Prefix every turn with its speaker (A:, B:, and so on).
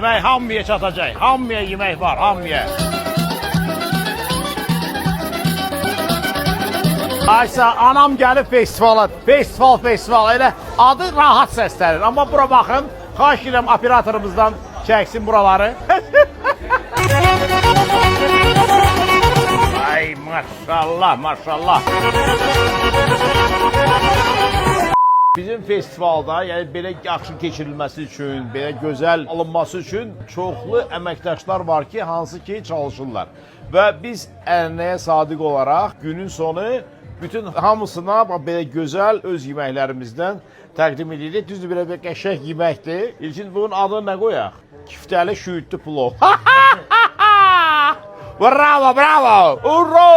A: Yemək hamıya çatacaq. Hamıya yemək var, hamıya. Aysa, anam gəlib festivala. Festival. Elə adı rahat səslənir. Amma bura baxın, xahiş edirəm operatorumuzdan çəksin buraları. Ay maşallah. Bizim festivalda, yəni belə yaxşı keçirilməsi üçün, belə gözəl alınması üçün çoxlu əməkdaşlar var ki, hansı ki çalışırlar. Və biz ənənəyə sadiq olaraq günün sonu bütün hamısına belə gözəl öz yeməklərimizdən təqdim edirik. Düzdür, belə bir qəşəng yeməkdir. İlkin bunun adını nə qoyaq? Kiftəli şüyüdlü plov. Bravo! Uro!